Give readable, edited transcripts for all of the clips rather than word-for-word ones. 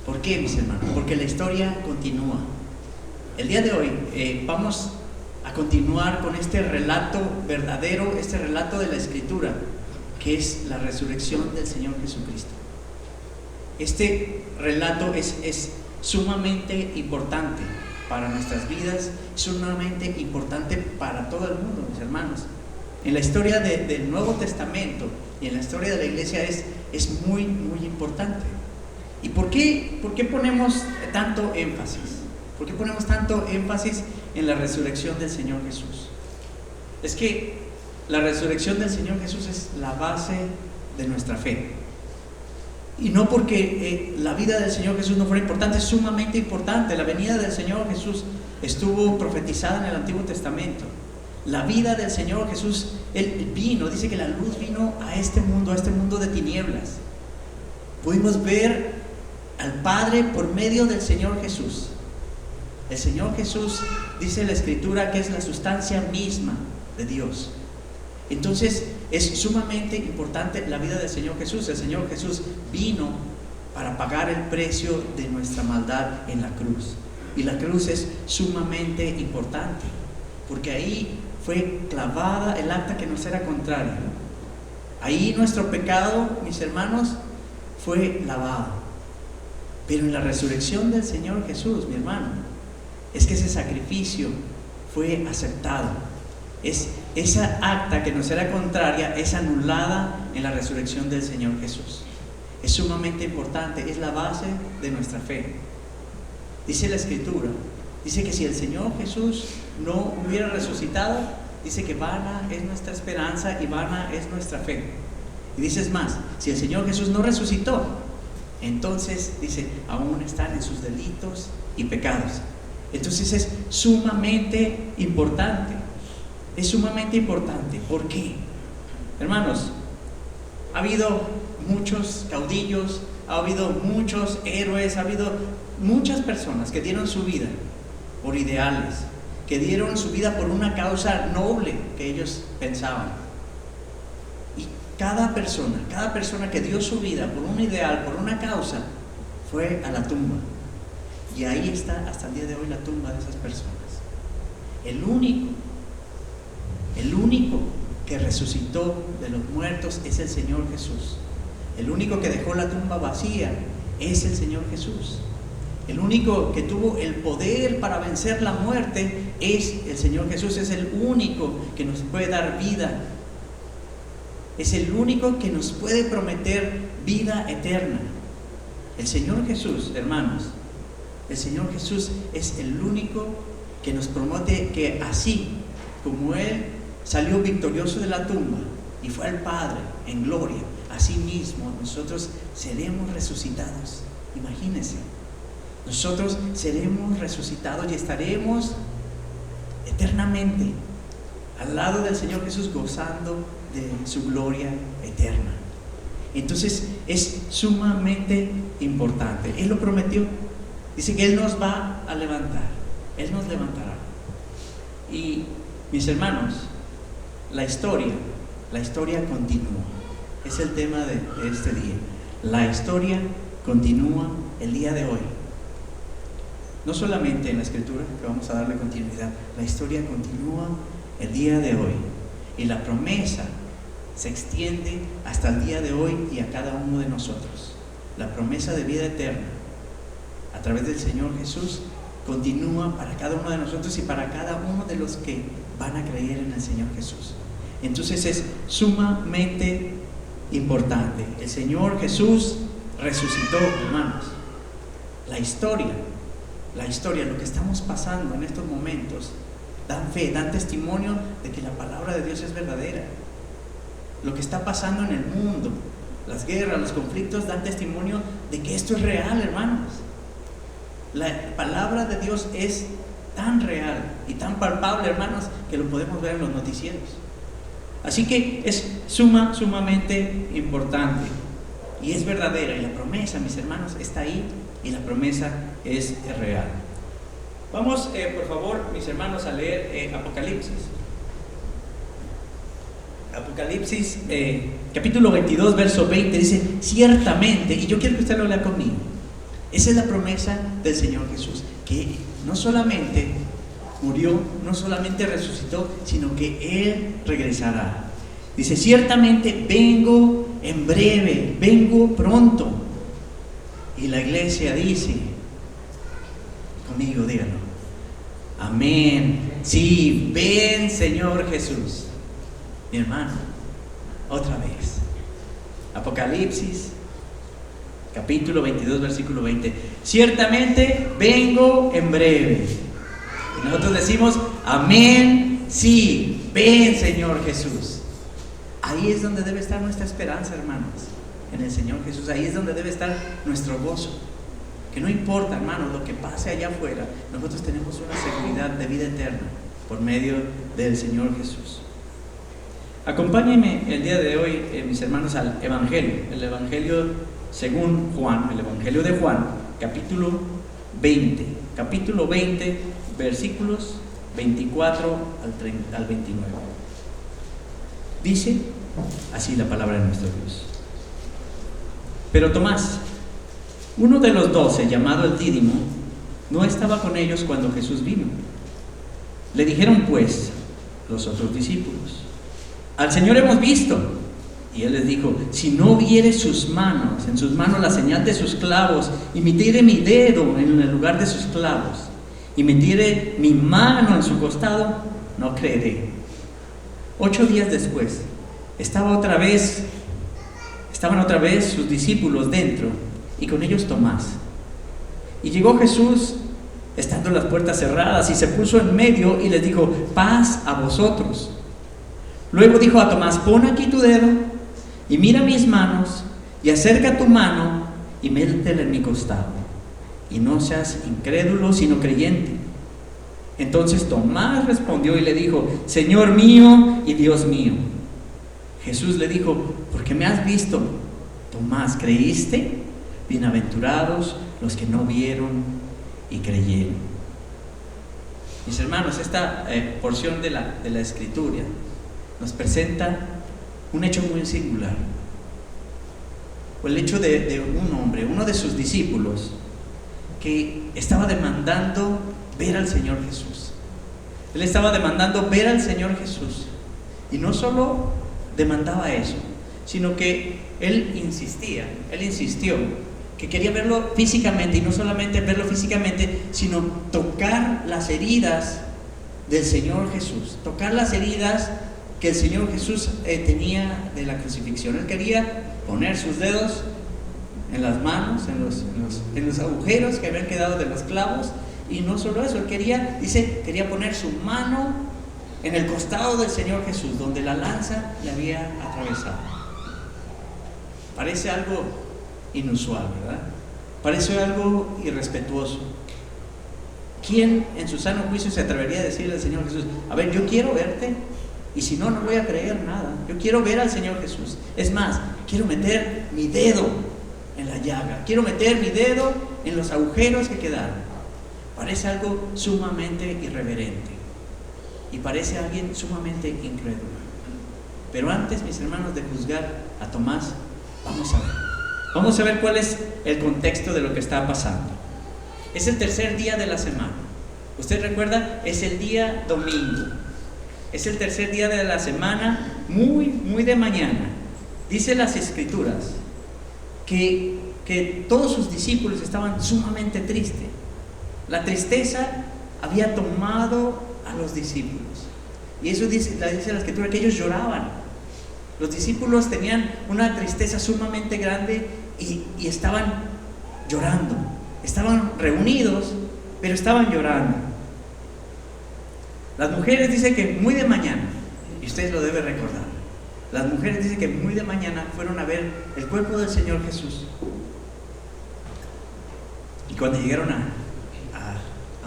¿Por qué, mis hermanos? Porque la historia continúa. El día de hoy vamos a continuar con este relato verdadero, este relato de la Escritura, que es la resurrección del Señor Jesucristo. Este relato es sumamente importante para nuestras vidas, sumamente importante para todo el mundo, mis hermanos. En la historia del Nuevo Testamento y en la historia de la iglesia es muy, muy importante. ¿Y por qué ponemos tanto énfasis? ¿Por qué ponemos tanto énfasis en la resurrección del Señor Jesús? Es que la resurrección del Señor Jesús es la base de nuestra fe. Y no porque la vida del Señor Jesús no fuera importante, es sumamente importante. La venida del Señor Jesús estuvo profetizada en el Antiguo Testamento. La vida del Señor Jesús, Él vino, dice que la luz vino a este mundo de tinieblas. Pudimos ver al Padre por medio del Señor Jesús. El Señor Jesús, dice la Escritura, que es la sustancia misma de Dios. Entonces es sumamente importante la vida del Señor Jesús. El Señor Jesús vino para pagar el precio de nuestra maldad en la cruz. Y la cruz es sumamente importante, porque ahí fue clavada el acta que nos era contrario. Ahí nuestro pecado, mis hermanos, fue lavado. Pero en la resurrección del Señor Jesús, mi hermano, es que ese sacrificio fue aceptado. Esa acta que nos era contraria es anulada en la resurrección del Señor Jesús. Es sumamente importante, es la base de nuestra fe. Dice la Escritura, dice que si el Señor Jesús no hubiera resucitado, dice que vana es nuestra esperanza y vana es nuestra fe. Y dice más, si el Señor Jesús no resucitó, entonces dice, aún están en sus delitos y pecados. Entonces es sumamente importante. Es sumamente importante. ¿Por qué? Hermanos, ha habido muchos caudillos, ha habido muchos héroes, ha habido muchas personas que dieron su vida por ideales, que dieron su vida por una causa noble que ellos pensaban. Y cada persona que dio su vida por un ideal, por una causa, fue a la tumba. Y ahí está hasta el día de hoy la tumba de esas personas. El único que resucitó de los muertos es el Señor Jesús. El único que dejó la tumba vacía es el Señor Jesús. El único que tuvo el poder para vencer la muerte es el Señor Jesús. Es el único que nos puede dar vida. Es el único que nos puede prometer vida eterna. El Señor Jesús, hermanos, el Señor Jesús es el único que nos promete que así como Él salió victorioso de la tumba y fue al Padre en gloria, así mismo nosotros seremos resucitados. Imagínense, nosotros seremos resucitados y estaremos eternamente al lado del Señor Jesús, gozando de su gloria eterna. Entonces es sumamente importante. Él lo prometió. Dice que Él nos va a levantar. Él nos levantará. Y mis hermanos, la historia continúa. Es el tema de este día. La historia continúa el día de hoy. No solamente en la Escritura, que vamos a darle continuidad, la historia continúa el día de hoy. Y la promesa se extiende hasta el día de hoy y a cada uno de nosotros. La promesa de vida eterna a través del Señor Jesús continúa para cada uno de nosotros y para cada uno de los que van a creer en el Señor Jesús. Entonces es sumamente importante. El Señor Jesús resucitó, hermanos. La historia, lo que estamos pasando en estos momentos, dan fe, dan testimonio de que la palabra de Dios es verdadera. Lo que está pasando en el mundo, las guerras, los conflictos, dan testimonio de que esto es real, hermanos. La palabra de Dios es tan real y tan palpable, hermanos, que lo podemos ver en los noticieros. Así que es sumamente importante y es verdadera. Y la promesa, mis hermanos, está ahí y la promesa es real. Vamos, por favor, mis hermanos, a leer Apocalipsis. Apocalipsis, capítulo 22, verso 20, dice: ciertamente, y yo quiero que usted lo lea conmigo, Esa es la promesa del Señor Jesús, que no solamente murió, no solamente resucitó, sino que Él regresará. Dice, ciertamente vengo en breve, vengo pronto. Y la iglesia dice, conmigo díganlo, amén. Sí, ven Señor Jesús. Mi hermano, otra vez. Apocalipsis, capítulo 22, versículo 20. Ciertamente vengo en breve. Y nosotros decimos, amén, sí, ven Señor Jesús. Ahí es donde debe estar nuestra esperanza, hermanos, en el Señor Jesús. Ahí es donde debe estar nuestro gozo. Que no importa, hermanos, lo que pase allá afuera, nosotros tenemos una seguridad de vida eterna por medio del Señor Jesús. Acompáñenme el día de hoy, mis hermanos, al Evangelio, el Evangelio según Juan, el Evangelio de Juan, capítulo 20, versículos 24 al 29. Dice así la palabra de nuestro Dios. Pero Tomás, uno de los 12, llamado el Dídimo, no estaba con ellos cuando Jesús vino. Le dijeron pues los otros discípulos, al Señor hemos visto. Y Él les dijo, si no viere en sus manos la señal de sus clavos, y metiere mi dedo en el lugar de sus clavos, y metiere mi mano en su costado, no creeré. 8 días después, estaban otra vez sus discípulos dentro, y con ellos Tomás. Y llegó Jesús, estando las puertas cerradas, y se puso en medio y les dijo, paz a vosotros. Luego dijo a Tomás, pon aquí tu dedo y mira mis manos, y acerca tu mano y métetela en mi costado, y no seas incrédulo sino creyente. Entonces Tomás respondió y le dijo, Señor mío y Dios mío. Jesús le dijo, porque me has visto, Tomás, ¿creíste? Bienaventurados los que no vieron y creyeron. Mis hermanos, esta porción de la Escritura nos presenta un hecho muy singular, o el hecho de un hombre, uno de sus discípulos, que estaba demandando ver al Señor Jesús. Él estaba demandando ver al Señor Jesús, y no solo demandaba eso, sino que él insistió que quería verlo físicamente, y no solamente verlo físicamente, sino tocar las heridas del Señor Jesús, tocar las heridas que el Señor Jesús tenía de la crucifixión. Él quería poner sus dedos en las manos, en los agujeros que habían quedado de los clavos, y no solo eso, él quería poner su mano en el costado del Señor Jesús, donde la lanza le había atravesado. Parece algo inusual, ¿verdad? Parece algo irrespetuoso. ¿Quién en su sano juicio se atrevería a decirle al Señor Jesús, a ver, yo quiero verte, y si no, no voy a creer nada? Yo quiero ver al Señor Jesús. Es más, quiero meter mi dedo en la llaga, quiero meter mi dedo en los agujeros que quedaron. Parece algo sumamente irreverente, y parece alguien sumamente incrédulo. Pero antes, mis hermanos, de juzgar a Tomás, vamos a ver cuál es el contexto de lo que está pasando. Es el tercer día de la semana. Usted recuerda, es el día domingo. Es el tercer día de la semana, muy de mañana. Dice las Escrituras que todos sus discípulos estaban sumamente tristes. La tristeza había tomado a los discípulos, y eso dice la Escritura, que ellos lloraban. Los discípulos tenían una tristeza sumamente grande y estaban llorando. Estaban reunidos, pero estaban llorando. Las mujeres dicen que muy de mañana, y ustedes lo deben recordar, las mujeres dicen que muy de mañana fueron a ver el cuerpo del Señor Jesús, y cuando llegaron a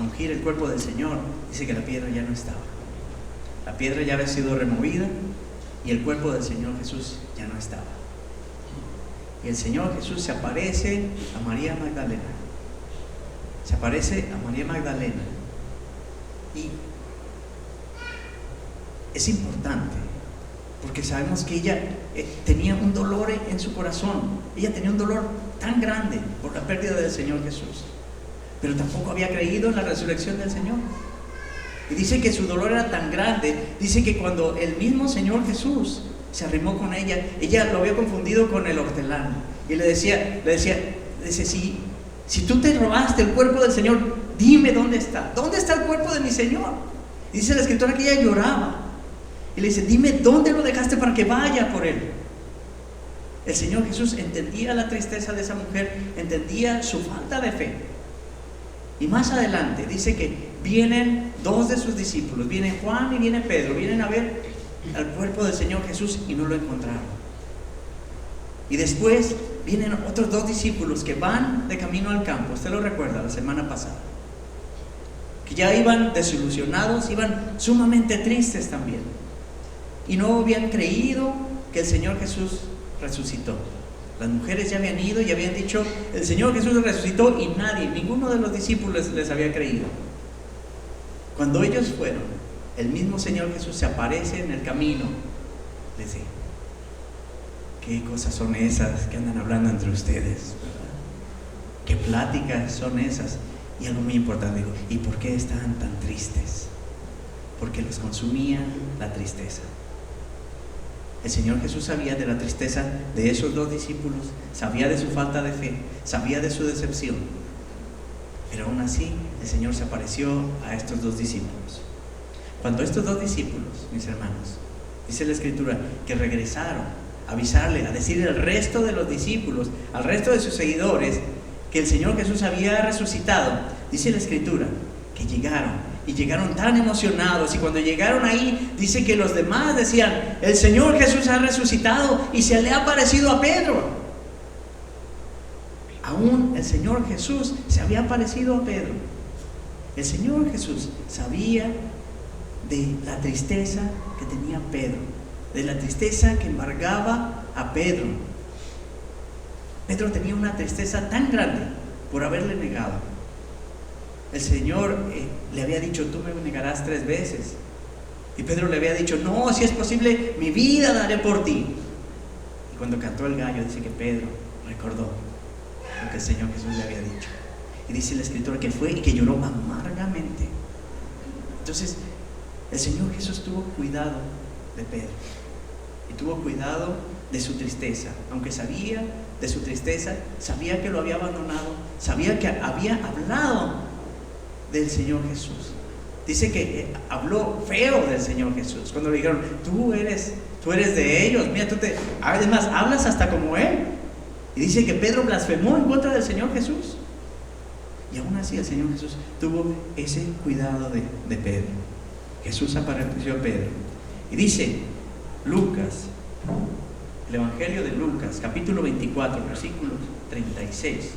ungir el cuerpo del Señor, dice que la piedra ya no estaba. La piedra ya había sido removida, y el cuerpo del Señor Jesús ya no estaba. Y el Señor Jesús se aparece a María Magdalena. Y es importante porque sabemos que ella tenía un dolor en su corazón. Ella tenía un dolor tan grande por la pérdida del Señor Jesús, pero tampoco había creído en la resurrección del Señor. Y dice que su dolor era tan grande, dice que cuando el mismo Señor Jesús se arrimó con ella, ella lo había confundido con el hortelano, y le decía, si tú te robaste el cuerpo del Señor, dime dónde está el cuerpo de mi Señor. Y dice la Escritura que ella lloraba, y le dice, dime dónde lo dejaste para que vaya por él. El Señor Jesús entendía la tristeza de esa mujer, entendía su falta de fe. Y más adelante dice que vienen dos de sus discípulos, viene Juan y viene Pedro, vienen a ver al cuerpo del Señor Jesús y no lo encontraron. Y después vienen otros dos discípulos que van de camino al campo. Usted lo recuerda la semana pasada, que ya iban desilusionados, iban sumamente tristes también, y no habían creído que el Señor Jesús resucitó. Las mujeres ya habían ido y habían dicho, el Señor Jesús resucitó, y ninguno de los discípulos les había creído. Cuando ellos fueron, el mismo Señor Jesús se aparece en el camino. Les dice, ¿qué cosas son esas que andan hablando entre ustedes? ¿Verdad? ¿Qué pláticas son esas? Y algo muy importante, digo, ¿y por qué están tan tristes? Porque los consumía la tristeza. El Señor Jesús sabía de la tristeza de esos dos discípulos, sabía de su falta de fe, sabía de su decepción, pero aún así el Señor se apareció a estos dos discípulos. Cuando estos dos discípulos, mis hermanos, dice la Escritura, que regresaron a avisarle, a decirle al resto de los discípulos, al resto de sus seguidores, que el Señor Jesús había resucitado, dice la Escritura, que llegaron tan emocionados, y cuando llegaron ahí, dice que los demás decían, el Señor Jesús ha resucitado y se le ha aparecido a Pedro. Aún el Señor Jesús se había aparecido a Pedro. El Señor Jesús sabía de la tristeza que tenía Pedro, de la tristeza que embargaba a Pedro. Pedro tenía una tristeza tan grande por haberle negado. El Señor le había dicho, tú me negarás 3 veces. Y Pedro le había dicho, no, si es posible, mi vida daré por ti. Y cuando cantó el gallo, dice que Pedro recordó lo que el Señor Jesús le había dicho. Y dice la Escritura que fue y que lloró amargamente. Entonces, el Señor Jesús tuvo cuidado de Pedro. Y tuvo cuidado de su tristeza. Aunque sabía de su tristeza, sabía que lo había abandonado, sabía que había hablado del Señor Jesús. Dice que habló feo del Señor Jesús cuando le dijeron, tú eres de ellos, mira, además hablas hasta como él. Y dice que Pedro blasfemó en contra del Señor Jesús, y aún así el Señor Jesús tuvo ese cuidado de Pedro. Jesús apareció a Pedro, y dice Lucas, el Evangelio de Lucas, capítulo 24, versículos 36.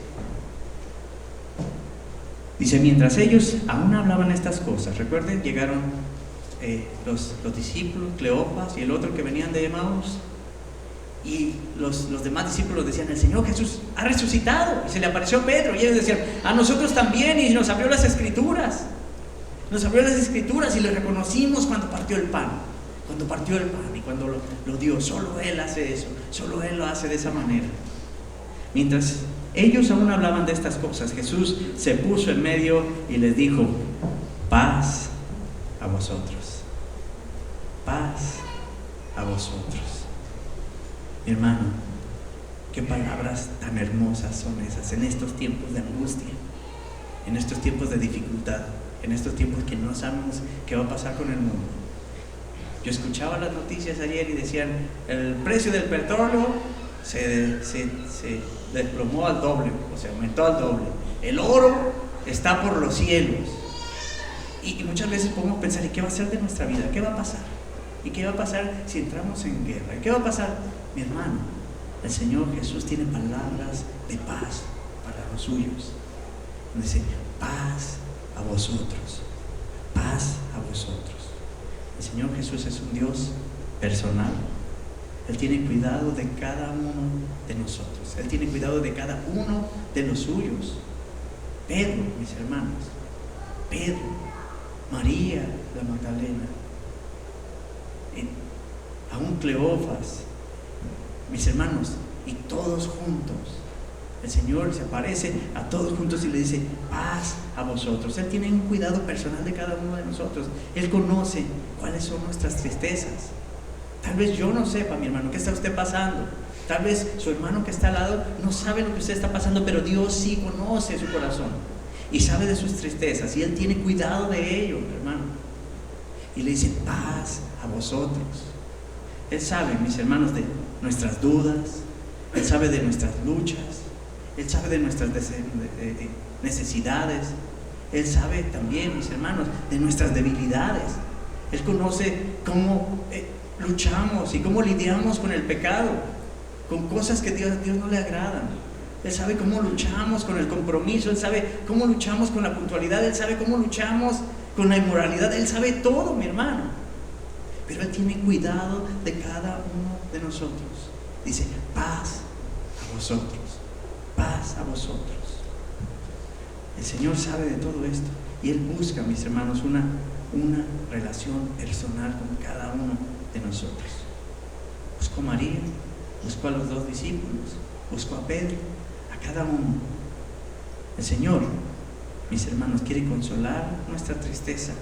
Dice, mientras ellos aún hablaban estas cosas, recuerden, llegaron los discípulos, Cleopas y el otro que venían de Emaús, y los demás discípulos decían, el Señor Jesús ha resucitado, y se le apareció a Pedro, y ellos decían, a nosotros también, y nos abrió las Escrituras, y le reconocimos cuando partió el pan, y cuando lo dio. Solo Él hace eso, solo Él lo hace de esa manera. Mientras ellos aún hablaban de estas cosas, Jesús se puso en medio y les dijo, paz a vosotros, paz a vosotros. Mi hermano, qué palabras tan hermosas son esas en estos tiempos de angustia, en estos tiempos de dificultad, en estos tiempos que no sabemos qué va a pasar con el mundo. Yo escuchaba las noticias ayer y decían, el precio del petróleo se desplomó al doble, o sea, aumentó al doble. El oro está por los cielos. Y muchas veces podemos pensar, ¿y qué va a ser de nuestra vida? ¿Qué va a pasar? ¿Y qué va a pasar si entramos en guerra? ¿Y qué va a pasar? Mi hermano, el Señor Jesús tiene palabras de paz para los suyos. Dice, paz a vosotros, paz a vosotros. El Señor Jesús es un Dios personal. Él tiene cuidado de cada uno de nosotros. Él tiene cuidado de cada uno de los suyos. Pedro, mis hermanos, Pedro, María la Magdalena, aún Cleofas, mis hermanos, y todos juntos. El Señor se aparece a todos juntos y le dice: paz a vosotros. Él tiene un cuidado personal de cada uno de nosotros. Él conoce cuáles son nuestras tristezas. Tal vez yo no sepa, mi hermano, qué está usted pasando. Tal vez su hermano que está al lado no sabe lo que usted está pasando, pero Dios sí conoce su corazón y sabe de sus tristezas, y Él tiene cuidado de ello, hermano. Y le dice: paz a vosotros. Él sabe, mis hermanos, de nuestras dudas. Él sabe de nuestras luchas. Él sabe de nuestras necesidades. Él sabe también, mis hermanos, de nuestras debilidades. Él conoce cómo luchamos y cómo lidiamos con el pecado, con cosas que Dios no le agradan. Él sabe cómo luchamos con el compromiso. Él sabe cómo luchamos con la puntualidad. Él sabe cómo luchamos con la inmoralidad. Él sabe todo, mi hermano. Pero Él tiene cuidado de cada uno de nosotros. Dice: paz a vosotros. Paz a vosotros. El Señor sabe de todo esto, y Él busca, mis hermanos, una relación personal con cada uno de nosotros. Buscó a María, buscó a los 2 discípulos, buscó a Pedro, a cada uno. El Señor, mis hermanos, quiere consolar nuestra tristeza.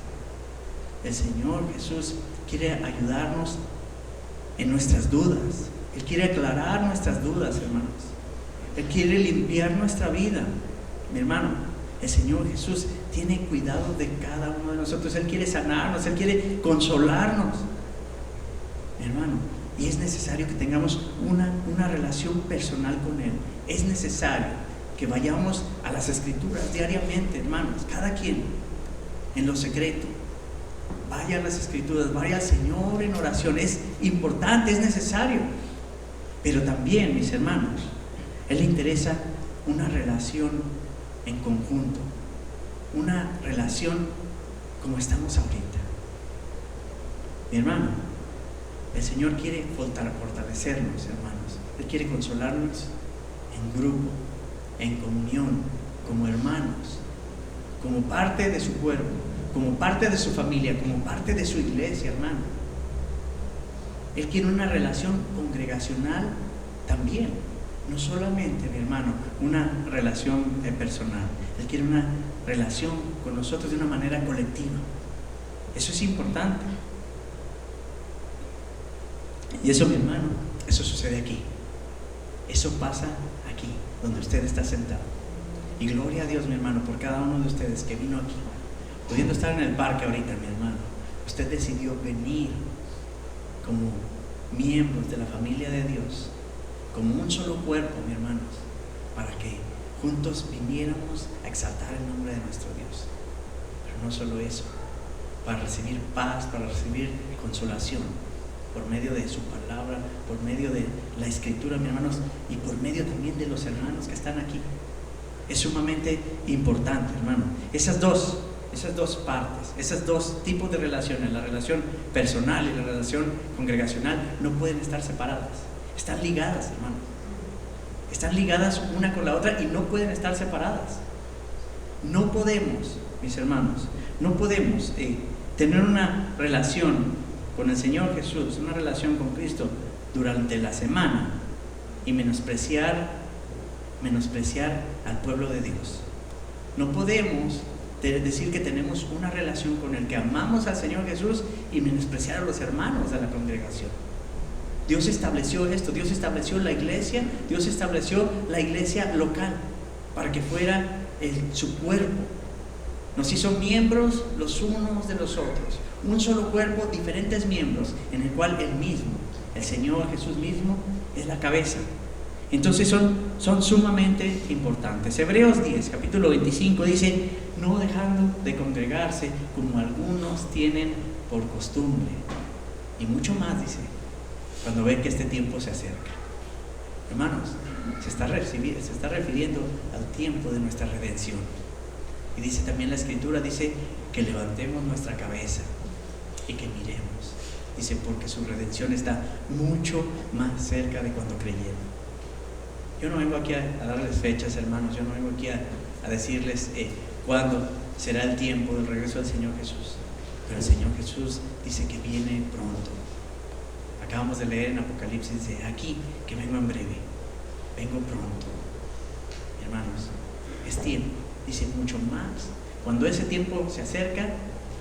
El Señor Jesús quiere ayudarnos en nuestras dudas. Él quiere aclarar nuestras dudas, hermanos. Él quiere limpiar nuestra vida. Mi hermano, el Señor Jesús tiene cuidado de cada uno de nosotros. Él quiere sanarnos, Él quiere consolarnos, mi hermano. Y es necesario que tengamos una relación personal con Él. Es necesario que vayamos a las Escrituras diariamente, hermanos. Cada quien en lo secreto vaya a las Escrituras, vaya al Señor en oración. Es importante, es necesario. Pero también, mis hermanos, Él le interesa una relación en conjunto, una relación como estamos ahorita. Mi hermano, el Señor quiere fortalecernos, hermanos. Él quiere consolarnos en grupo, en comunión, como hermanos, como parte de su cuerpo, como parte de su familia, como parte de su iglesia, hermano. Él quiere una relación congregacional también. No solamente, mi hermano, una relación personal. Él quiere una relación con nosotros de una manera colectiva. Eso es importante. Y eso, mi hermano, eso sucede aquí. Eso pasa aquí, donde usted está sentado. Y gloria a Dios, mi hermano, por cada uno de ustedes que vino aquí. Pudiendo estar en el parque ahorita, mi hermano, usted decidió venir como miembros de la familia de Dios, como un solo cuerpo, mi hermanos, para que juntos viniéramos a exaltar el nombre de nuestro Dios. Pero no solo eso, para recibir paz, para recibir consolación por medio de su palabra, por medio de la Escritura, mis hermanos, y por medio también de los hermanos que están aquí. Es sumamente importante, hermano. Esas dos partes, esos dos tipos de relaciones, la relación personal y la relación congregacional, no pueden estar separadas. Están ligadas, hermano. Están ligadas una con la otra y no pueden estar separadas. No podemos, mis hermanos, no podemos tener una relación con el Señor Jesús, una relación con Cristo durante la semana y menospreciar al pueblo de Dios. No podemos decir que tenemos una relación con el que amamos al Señor Jesús y menospreciar a los hermanos de la congregación. Dios estableció esto, Dios estableció la iglesia, Dios estableció la iglesia local para que fuera su cuerpo. Nos hizo miembros los unos de los otros, un solo cuerpo, diferentes miembros, en el cual Él mismo, el Señor Jesús mismo, es la cabeza. Entonces son sumamente importantes. Hebreos 10, capítulo 25 dice: no dejando de congregarse como algunos tienen por costumbre. Y mucho más dice, cuando ven que este tiempo se acerca. Hermanos, se está refiriendo al tiempo de nuestra redención. Y dice también la Escritura, dice que levantemos nuestra cabeza y que miremos. Dice, porque su redención está mucho más cerca de cuando creyeron. Yo no vengo aquí a darles fechas, hermanos. Yo no vengo aquí a decirles cuándo será el tiempo del regreso del Señor Jesús. Pero el Señor Jesús dice que viene pronto. Acabamos de leer en Apocalipsis, dice, aquí que vengo en breve, vengo pronto. Hermanos, es tiempo, dice mucho más. Cuando ese tiempo se acerca,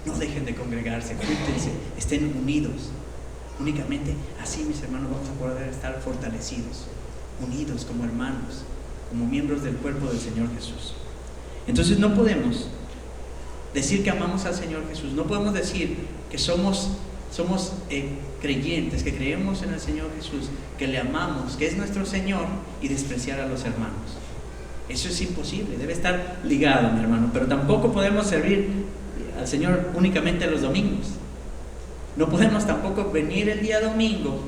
no dejen de congregarse, júntense, estén unidos. Únicamente así, mis hermanos, vamos a poder estar fortalecidos, unidos como hermanos, como miembros del cuerpo del Señor Jesús. Entonces no podemos decir que amamos al Señor Jesús, no podemos decir que somos creyentes, que creemos en el Señor Jesús, que le amamos, que es nuestro Señor, y despreciar a los hermanos. Eso es imposible, debe estar ligado, mi hermano. Pero tampoco podemos servir al Señor únicamente los domingos. No podemos tampoco venir el día domingo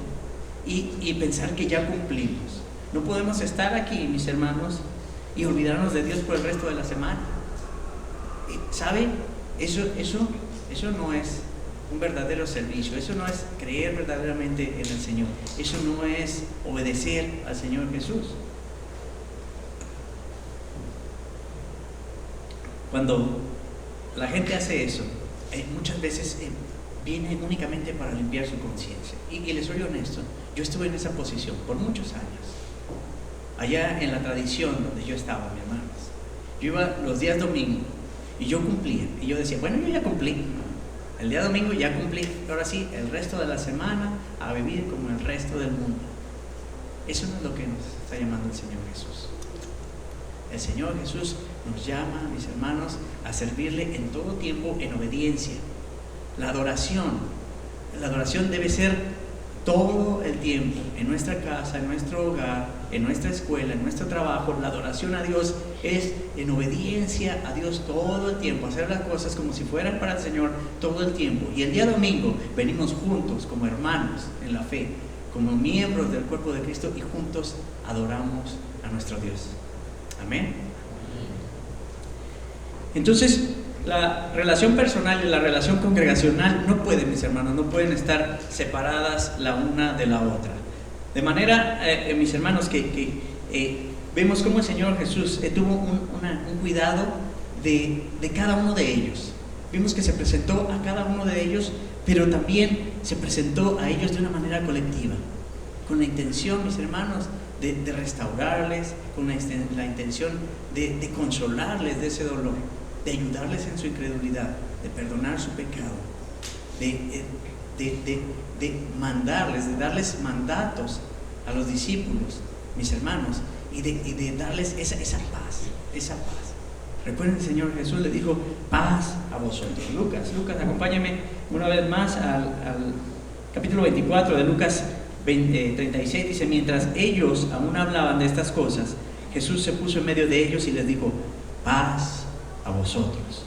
y pensar que ya cumplimos. No podemos estar aquí, mis hermanos, y olvidarnos de Dios por el resto de la semana. ¿Sabe? Eso no es un verdadero servicio. Eso no es creer verdaderamente en el Señor. Eso no es obedecer al Señor Jesús. Cuando la gente hace eso, muchas veces viene únicamente para limpiar su conciencia. Y les soy honesto, yo estuve en esa posición por muchos años. Allá en la tradición donde yo estaba, mi hermanos, yo iba los días domingos y yo cumplía. Y yo decía, bueno, yo ya cumplí. El día domingo ya cumplí. Ahora sí, el resto de la semana a vivir como el resto del mundo. Eso no es lo que nos está llamando el Señor Jesús. El Señor Jesús nos llama, mis hermanos, a servirle en todo tiempo en obediencia. La adoración debe ser todo el tiempo, en nuestra casa, en nuestro hogar, en nuestra escuela, en nuestro trabajo. La adoración a Dios es en obediencia a Dios todo el tiempo, hacer las cosas como si fueran para el Señor todo el tiempo. Y el día domingo venimos juntos como hermanos en la fe, como miembros del cuerpo de Cristo, y juntos adoramos a nuestro Dios. Amén. Entonces, la relación personal y la relación congregacional no pueden, mis hermanos, no pueden estar separadas la una de la otra. De manera, mis hermanos, que vemos cómo el Señor Jesús tuvo un cuidado de cada uno de ellos. Vimos que se presentó a cada uno de ellos, pero también se presentó a ellos de una manera colectiva, con la intención, mis hermanos, de restaurarles, con la intención de consolarles de ese dolor, de ayudarles en su incredulidad, de perdonar su pecado, de mandarles, de darles mandatos a los discípulos, mis hermanos, y de darles esa paz. Recuerden, el Señor Jesús le dijo, paz a vosotros. Lucas, acompáñame una vez más al capítulo 24 de Lucas 36, dice, mientras ellos aún hablaban de estas cosas, Jesús se puso en medio de ellos y les dijo, paz a vosotros.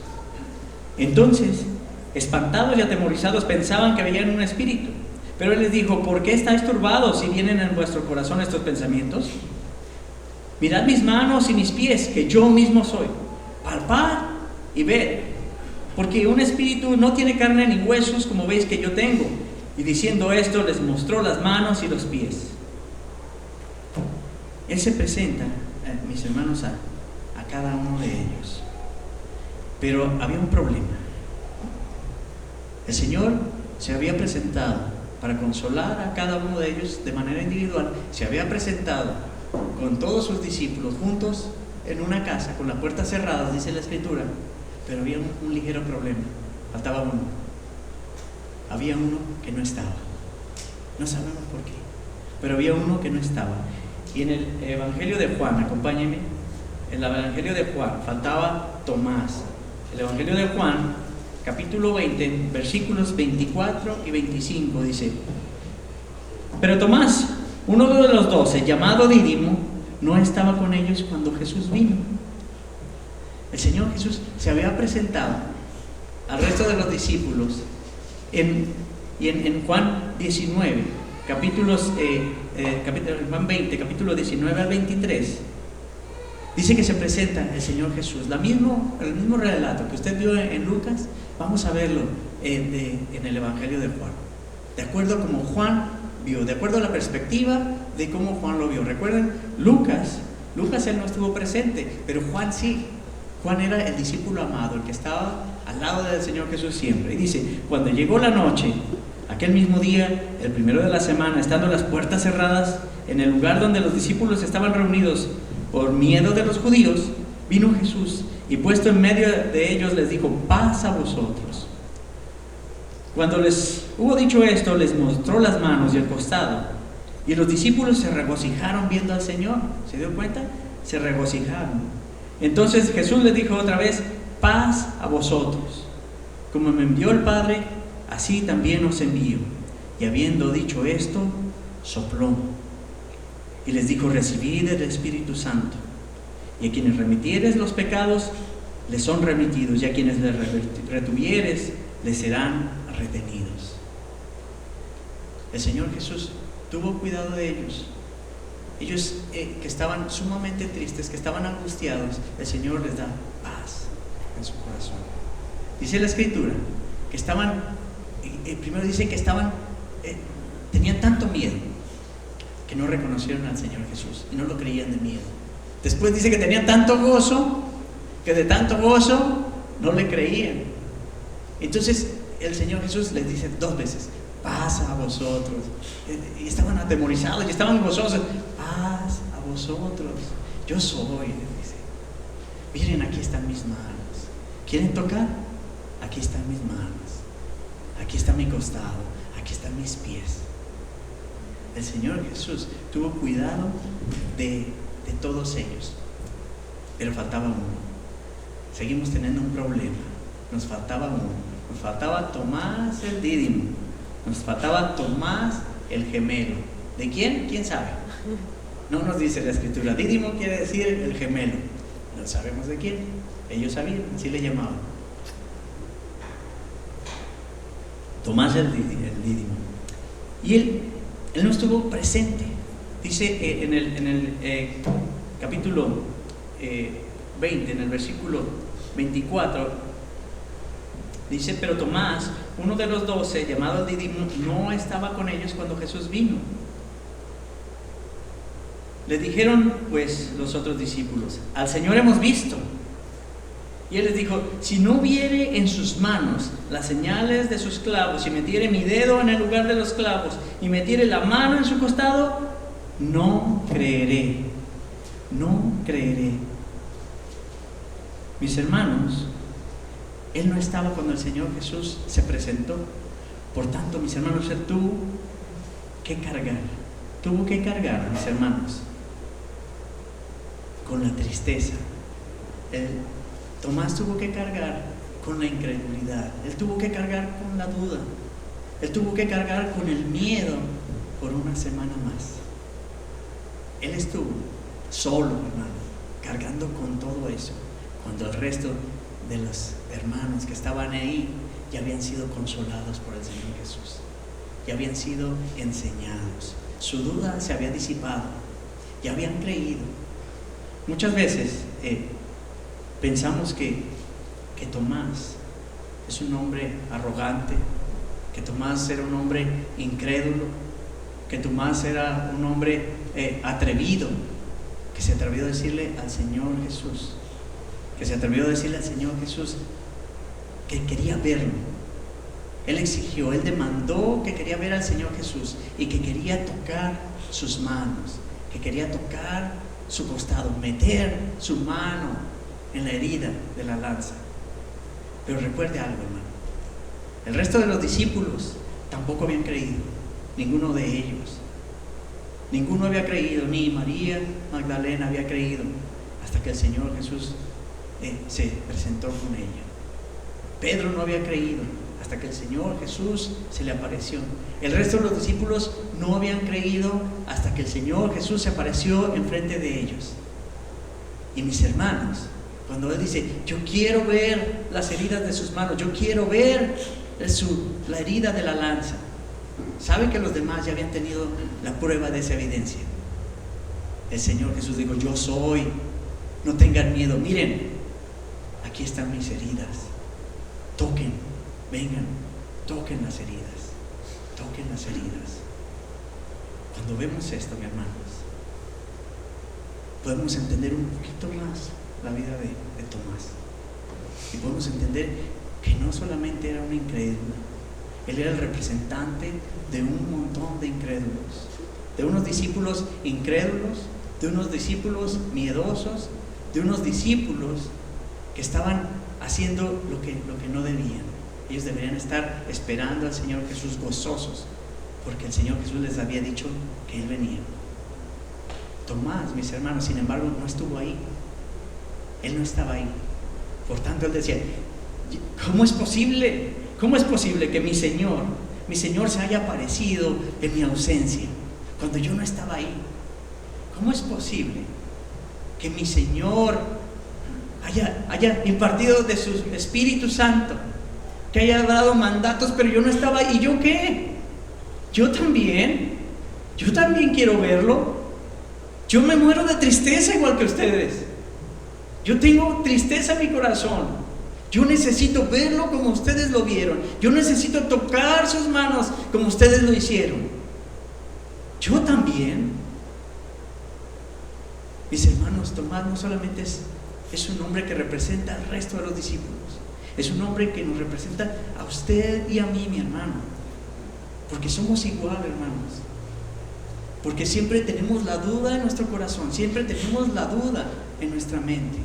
Entonces, espantados y atemorizados, pensaban que veían un espíritu. Pero Él les dijo, ¿por qué estáis turbados si vienen en vuestro corazón estos pensamientos? Mirad mis manos y mis pies, que yo mismo soy. Palpad y ved, porque un espíritu no tiene carne ni huesos, como veis que yo tengo. Y diciendo esto, les mostró las manos y los pies. Él se presenta, mis hermanos, a cada uno de ellos. Pero había un problema. El Señor se había presentado para consolar a cada uno de ellos de manera individual. Se había presentado con todos sus discípulos juntos en una casa con las puertas cerradas, dice la Escritura. Pero había un ligero problema. Faltaba uno. Había uno que no estaba. No sabemos por qué, pero había uno que no estaba. Y en el Evangelio de Juan, acompáñenme, en el Evangelio de Juan faltaba Tomás. El Evangelio de Juan, capítulo 20, versículos 24 y 25 dice, pero Tomás, uno de los 12, llamado Dídimo, no estaba con ellos cuando Jesús vino. El Señor Jesús se había presentado al resto de los discípulos en Juan 19, Juan 20, capítulo 19 al 23. Dice que se presenta el Señor Jesús. El mismo relato que usted vio en Lucas, vamos a verlo en el Evangelio de Juan. De acuerdo a como Juan vio, de acuerdo a la perspectiva de cómo Juan lo vio. Recuerden, Lucas él no estuvo presente, pero Juan sí. Juan era el discípulo amado, el que estaba al lado del Señor Jesús siempre. Y dice, cuando llegó la noche, Aquel mismo día, el primero de la semana, estando las puertas cerradas, en el lugar donde los discípulos estaban reunidos por miedo de los judíos, vino Jesús y puesto en medio de ellos les dijo: paz a vosotros. Cuando les hubo dicho esto, les mostró las manos y el costado, y los discípulos se regocijaron viendo al Señor. ¿Se dio cuenta? Se regocijaron. Entonces Jesús les dijo otra vez: paz a vosotros. Como me envió el Padre, así también os envío. Y habiendo dicho esto, sopló y les dijo: recibid el Espíritu Santo. Y a quienes remitieres los pecados, les son remitidos, y a quienes les retuvieres, les serán retenidos. El Señor Jesús tuvo cuidado de ellos. Ellos que estaban sumamente tristes, que estaban angustiados, el Señor les da paz en su corazón. Dice la Escritura que estaban, primero dice que estaban, tenían tanto miedo que no reconocieron al Señor Jesús y no lo creían de miedo. Después dice que tenían tanto gozo que de tanto gozo no le creían. Entonces el Señor Jesús les dice 2 veces: paz a vosotros. Y estaban atemorizados y estaban gozosos. Paz a vosotros. Yo soy, les dice. Miren, aquí están mis manos. ¿Quieren tocar? Aquí están mis manos. Aquí está mi costado. Aquí están mis pies. El Señor Jesús tuvo cuidado de todos ellos. Pero faltaba uno. Seguimos teniendo un problema. Nos faltaba uno. Nos faltaba Tomás el Dídimo. Nos faltaba Tomás el gemelo. ¿De quién? ¿Quién sabe? No nos dice la Escritura. Dídimo quiere decir el gemelo. No sabemos de quién. Ellos sabían, así le llamaban. Tomás el Dídimo. Y él no estuvo presente. Dice en el capítulo 20, en el versículo 24, dice: pero Tomás, uno de los 12, llamado el Dídimo, no estaba con ellos cuando Jesús vino. Le dijeron pues los otros discípulos: al Señor hemos visto. Y él les dijo: si no viere en sus manos las señales de sus clavos, y metiere mi dedo en el lugar de los clavos, y metiere la mano en su costado, no creeré. No creeré. Mis hermanos, él no estaba cuando el Señor Jesús se presentó. Por tanto, mis hermanos, él tuvo que cargar, mis hermanos, con la tristeza. Tomás tuvo que cargar con la incredulidad. Él tuvo que cargar con la duda. Él tuvo que cargar con el miedo por una semana más. Él estuvo solo, hermano, cargando con todo eso, cuando el resto de los hermanos que estaban ahí ya habían sido consolados por el Señor Jesús, ya habían sido enseñados, su duda se había disipado, ya habían creído. Muchas veces pensamos que Tomás es un hombre arrogante, que Tomás era un hombre incrédulo, que Tomás era un hombre atrevido, que se atrevió a decirle al Señor Jesús, que quería verlo. Él exigió, él demandó que quería ver al Señor Jesús y que quería tocar sus manos, que quería tocar su costado, meter su mano en la herida de la lanza. Pero recuerde algo, hermano, el resto de los discípulos tampoco habían creído, ninguno de ellos. Ninguno había creído, ni María Magdalena había creído, hasta que el Señor Jesús se presentó con ella. Pedro no había creído hasta que el Señor Jesús se le apareció. El resto de los discípulos no habían creído hasta que el Señor Jesús se apareció enfrente de ellos. Y mis hermanos, cuando Él dice: yo quiero ver las heridas de sus manos, yo quiero ver la herida de la lanza, ¿sabe que los demás ya habían tenido la prueba de esa evidencia? El Señor Jesús dijo: yo soy, no tengan miedo, miren, aquí están mis heridas, toquen, vengan, toquen las heridas, toquen las heridas. Cuando vemos esto, mis hermanos, podemos entender un poquito más la vida de Tomás, y podemos entender que no solamente era un incrédulo, Él era el representante de un montón de incrédulos, de unos discípulos incrédulos, de unos discípulos miedosos, de unos discípulos que estaban haciendo lo que no debían. Ellos deberían estar esperando al Señor Jesús gozosos, porque el Señor Jesús les había dicho que Él venía. Tomás, mis hermanos, sin embargo, no estuvo ahí. Él no estaba ahí. Por tanto, él decía: ¿cómo es posible? ¿Cómo es posible que mi Señor se haya aparecido en mi ausencia, cuando yo no estaba ahí? ¿Cómo es posible que mi Señor haya impartido de su Espíritu Santo, que haya dado mandatos, pero yo no estaba ahí? ¿Y yo qué? Yo también quiero verlo. Yo me muero de tristeza igual que ustedes. Yo tengo tristeza en mi corazón. Yo necesito verlo como ustedes lo vieron. Yo necesito tocar sus manos como ustedes lo hicieron. Yo también. Mis hermanos, Tomás no solamente es un hombre que representa al resto de los discípulos. Es un hombre que nos representa a usted y a mí, mi hermano. Porque somos igual, hermanos. Porque siempre tenemos la duda en nuestro corazón, siempre tenemos la duda en nuestra mente.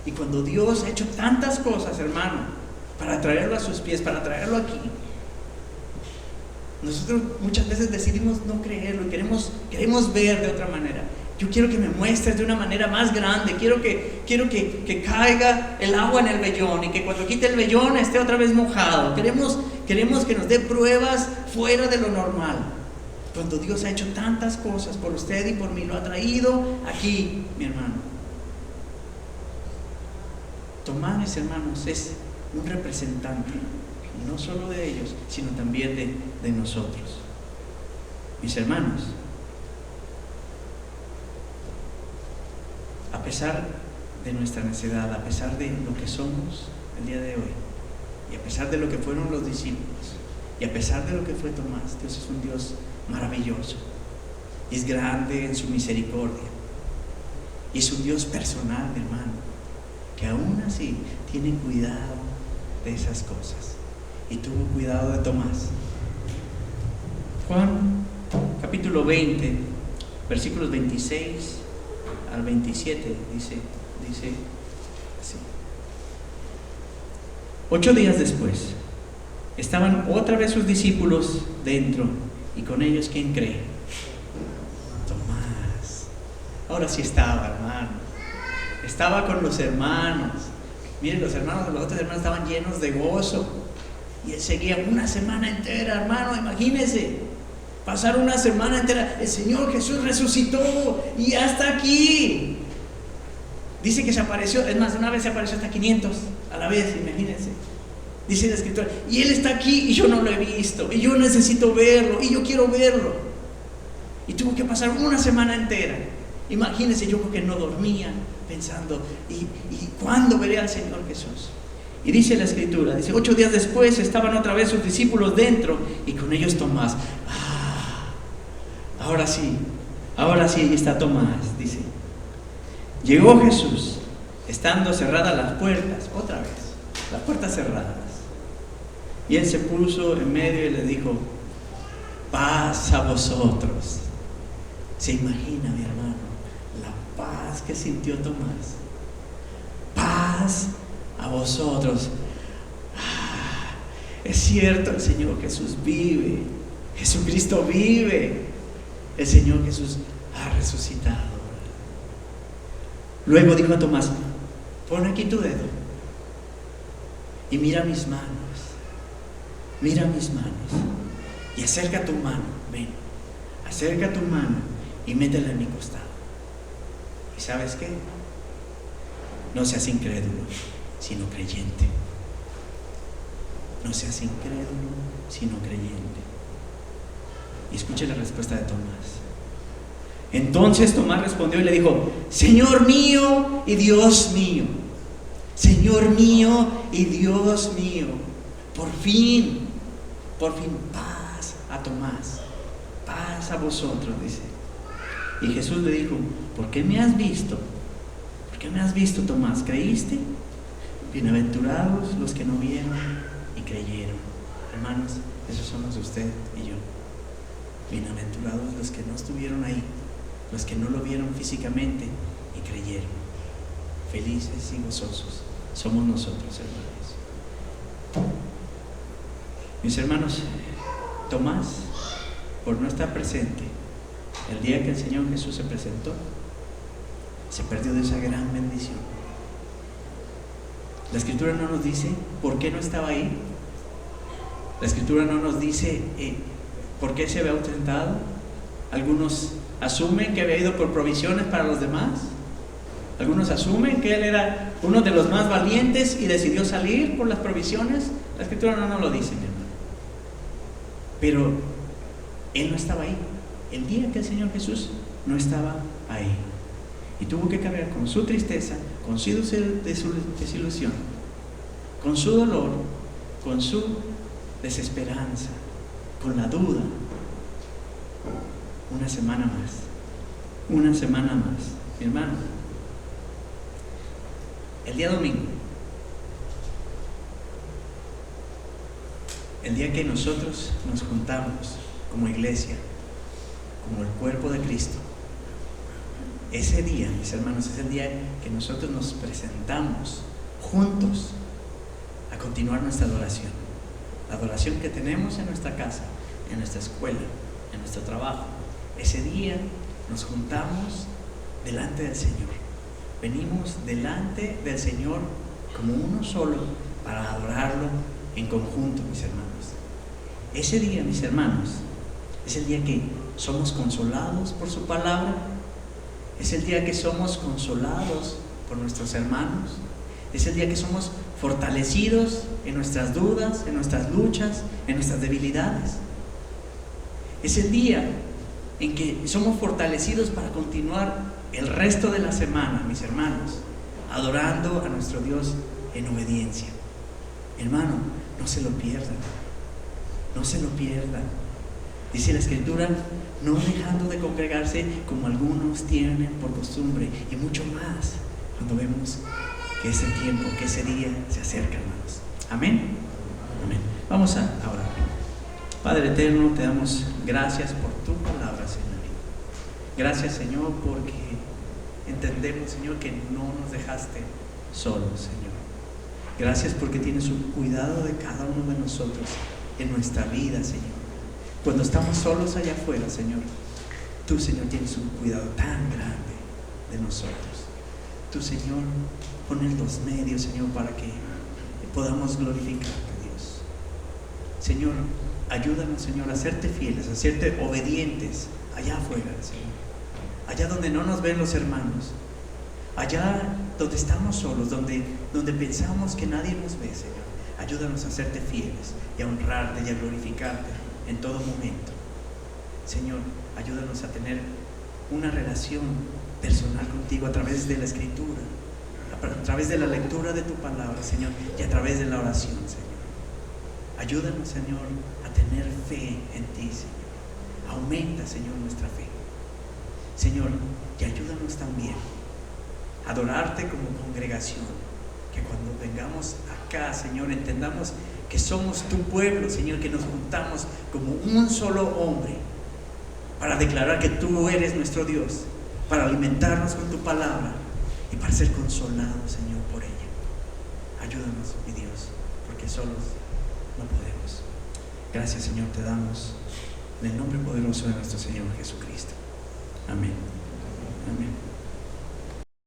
Y cuando Dios ha hecho tantas cosas, hermano, para traerlo a sus pies, para traerlo aquí, nosotros muchas veces decidimos no creerlo y queremos ver de otra manera. Yo quiero que me muestres de una manera más grande. Quiero que caiga el agua en el vellón y que cuando quite el vellón esté otra vez mojado. Queremos que nos dé pruebas fuera de lo normal. Cuando Dios ha hecho tantas cosas por usted y por mí, lo ha traído aquí, mi hermano. Tomás, mis hermanos, es un representante, no solo de ellos, sino también de nosotros. Mis hermanos, a pesar de nuestra necedad, a pesar de lo que somos el día de hoy, y a pesar de lo que fueron los discípulos, y a pesar de lo que fue Tomás, Dios es un Dios maravilloso, y es grande en su misericordia, y es un Dios personal, hermano, que aún así tiene cuidado de esas cosas, y tuvo cuidado de Tomás. Juan capítulo 20, versículos 26 al 27, dice así: 8 días después, estaban otra vez sus discípulos dentro, y con ellos, ¿quién cree? Tomás. Ahora sí estaba, hermano. Estaba con los hermanos. Miren, los otros hermanos estaban llenos de gozo. Y él seguía una semana entera, hermano, imagínense. Pasar una semana entera. El Señor Jesús resucitó y ya está aquí. Dice que se apareció, es más, una vez se apareció hasta 500 a la vez, imagínense. Dice la Escritura, y Él está aquí y yo no lo he visto, y yo necesito verlo, y yo quiero verlo. Y tuvo que pasar una semana entera. Imagínense, yo creo que no dormía pensando, ¿y cuándo veré al Señor Jesús? Y dice la Escritura, dice: 8 días después estaban otra vez sus discípulos dentro, y con ellos Tomás. Ahora sí, ahí está Tomás, dice. Llegó Jesús, estando cerradas las puertas, otra vez, las puertas cerradas. Y Él se puso en medio y le dijo: paz a vosotros. ¿Se imagina, mi hermano, la paz que sintió Tomás? Paz a vosotros. Es cierto, el Señor Jesús vive. Jesucristo vive. El Señor Jesús ha resucitado. Luego dijo a Tomás: pon aquí tu dedo y mira mis manos. Mira mis manos y acerca tu mano. Ven, acerca tu mano y métela en mi costado. ¿Y sabes qué? No seas incrédulo, sino creyente. No seas incrédulo, sino creyente. Y escuche la respuesta de Tomás. Entonces Tomás respondió y le dijo: Señor mío y Dios mío. Señor mío y Dios mío. Por fin, paz a Tomás. Paz a vosotros, dice. Y Jesús le dijo: ¿por qué me has visto? ¿Por qué me has visto, Tomás? ¿Creíste? Bienaventurados los que no vieron y creyeron. Hermanos, esos somos usted y yo. Bienaventurados los que no estuvieron ahí, los que no lo vieron físicamente y creyeron. Felices y gozosos somos nosotros, hermanos. Mis hermanos, Tomás, por no estar presente el día que el Señor Jesús se presentó, se perdió de esa gran bendición. La Escritura no nos dice por qué no estaba ahí. La Escritura no nos dice por qué se había ausentado. Algunos asumen que había ido por provisiones para los demás. Algunos asumen que él era uno de los más valientes y decidió salir por las provisiones. La Escritura no nos lo dice, mi hermano. Pero él no estaba ahí. El día que el Señor Jesús no estaba ahí. Y tuvo que cargar con su tristeza, con su desilusión, con su dolor, con su desesperanza, con la duda. Una semana más. Una semana más. Mi hermano, el día domingo, el día que nosotros nos juntamos como iglesia, como el cuerpo de Cristo, ese día, mis hermanos, es el día que nosotros nos presentamos juntos a continuar nuestra adoración. La adoración que tenemos en nuestra casa, en nuestra escuela, en nuestro trabajo. Ese día nos juntamos delante del Señor. Venimos delante del Señor como uno solo para adorarlo en conjunto, mis hermanos. Ese día, mis hermanos, es el día que somos consolados por su palabra. Es el día que somos consolados por nuestros hermanos. Es el día que somos fortalecidos en nuestras dudas, en nuestras luchas, en nuestras debilidades. Es el día en que somos fortalecidos para continuar el resto de la semana, mis hermanos, adorando a nuestro Dios en obediencia. Hermano, no se lo pierdan. No se lo pierdan. Dice la Escritura, no dejando de congregarse como algunos tienen por costumbre, y mucho más cuando vemos que ese tiempo, que ese día se acerca, hermanos. Amén. Amén. Vamos a orar. Padre eterno, te damos gracias por tu palabra, Señor. Gracias, Señor, porque entendemos, Señor, que no nos dejaste solos, Señor. Gracias porque tienes un cuidado de cada uno de nosotros en nuestra vida, Señor. Cuando estamos solos allá afuera, Señor, tú, Señor, tienes un cuidado tan grande de nosotros. Tú, Señor, pones los medios, Señor, para que podamos glorificarte, Dios. Señor, ayúdanos, Señor, a serte fieles, a serte obedientes allá afuera, Señor. Allá donde no nos ven los hermanos, allá donde estamos solos, donde pensamos que nadie nos ve, Señor. Ayúdanos a serte fieles y a honrarte y a glorificarte en todo momento. Señor, ayúdanos a tener una relación personal contigo a través de la Escritura, a través de la lectura de tu palabra, Señor, y a través de la oración, Señor. Ayúdanos, Señor, a tener fe en ti, Señor. Aumenta, Señor, nuestra fe, Señor, y ayúdanos también a adorarte como congregación. Que cuando vengamos acá, Señor, entendamos que somos tu pueblo, Señor, que nos juntamos como un solo hombre para declarar que tú eres nuestro Dios, para alimentarnos con tu palabra y para ser consolados, Señor, por ella. Ayúdanos, mi Dios, porque solos no podemos. Gracias, Señor, te damos en el nombre poderoso de nuestro Señor Jesucristo. Amén. Amén.